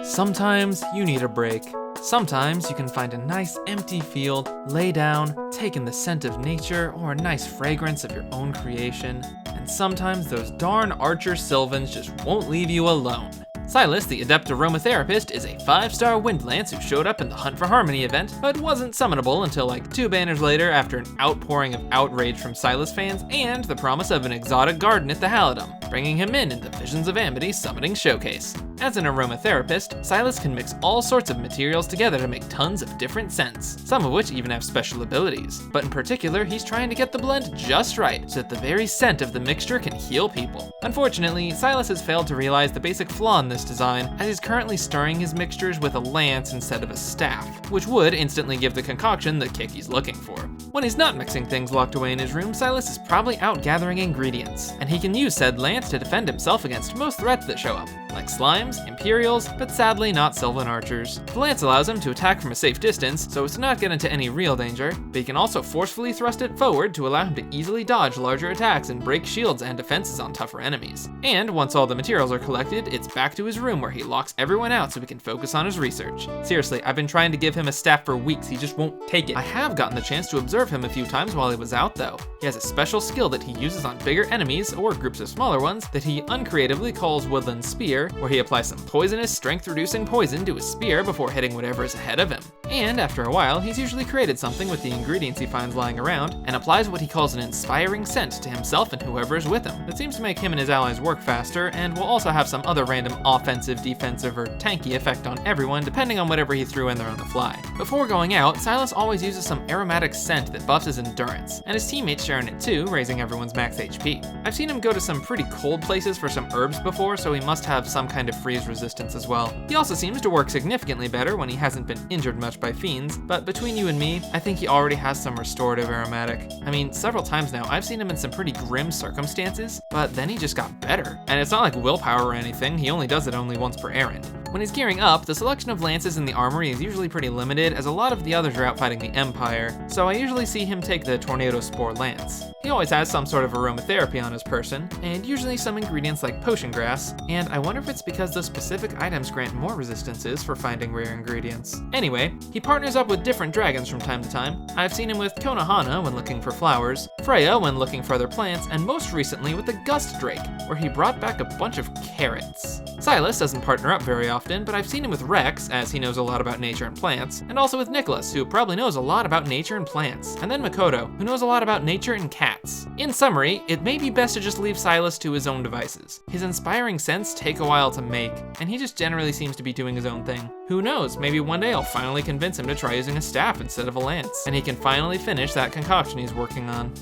Sometimes you need a break. Sometimes you can find a nice empty field, lay down, take in the scent of nature or a nice fragrance of your own creation. And sometimes those darn archer sylvans just won't leave you alone. Sylas, the adept aromatherapist, is a 5-star wind lance who showed up in the Hunt for Harmony event, but wasn't summonable until like 2 banners later after an outpouring of outrage from Sylas fans and the promise of an exotic garden at the Halidom, bringing him in the Visions of Amity summoning showcase. As an aromatherapist, Sylas can mix all sorts of materials together to make tons of different scents, some of which even have special abilities. But in particular, he's trying to get the blend just right so that the very scent of the mixture can heal people. Unfortunately, Sylas has failed to realize the basic flaw in this design, as he's currently stirring his mixtures with a lance instead of a staff, which would instantly give the concoction the kick he's looking for. When he's not mixing things locked away in his room, Sylas is probably out gathering ingredients, and he can use said lance to defend himself against most threats that show up, like slimes, Imperials, but sadly not Sylvan archers. The lance allows him to attack from a safe distance, so as to not get into any real danger, but he can also forcefully thrust it forward to allow him to easily dodge larger attacks and break shields and defenses on tougher enemies. And once all the materials are collected, it's back to his room where he locks everyone out so he can focus on his research. Seriously, I've been trying to give him a staff for weeks, he just won't take it. I have gotten the chance to observe him a few times while he was out though. He has a special skill that he uses on bigger enemies or groups of smaller ones that he uncreatively calls Woodland Spear, where he applies some poisonous, strength-reducing poison to his spear before hitting whatever is ahead of him. And after a while, he's usually created something with the ingredients he finds lying around and applies what he calls an inspiring scent to himself and whoever is with him. That seems to make him and his allies work faster and will also have some other random offensive, defensive, or tanky effect on everyone depending on whatever he threw in there on the fly. Before going out, Sylas always uses some aromatic scent that buffs his endurance, and his teammates share in it too, raising everyone's max HP. I've seen him go to some pretty cold places for some herbs before, so he must have some kind of freeze resistance as well. He also seems to work significantly better when he hasn't been injured much by fiends, but between you and me, I think he already has some restorative aromatic. I mean, several times now, I've seen him in some pretty grim circumstances, but then he just got better. And it's not like willpower or anything, he only does it only once per errand. When he's gearing up, the selection of lances in the armory is usually pretty limited, as a lot of the others are out fighting the Empire, so I usually see him take the Tornado Spore lance. He always has some sort of aromatherapy on his person, and usually some ingredients like potion grass, and I wonder if it's because those specific items grant more resistances for finding rare ingredients. Anyway, he partners up with different dragons from time to time. I've seen him with Konohana when looking for flowers, Freya when looking for other plants, and most recently with the Gust Drake, where he brought back a bunch of carrots. Sylas doesn't partner up very often, but I've seen him with Rex, as he knows a lot about nature and plants, and also with Nicholas, who probably knows a lot about nature and plants, and then Makoto, who knows a lot about nature and cats. In summary, it may be best to just leave Sylas to his own devices. His inspiring scents take a while to make, and he just generally seems to be doing his own thing. Who knows, maybe one day I'll finally convince him to try using a staff instead of a lance, and he can finally finish that concoction he's working on.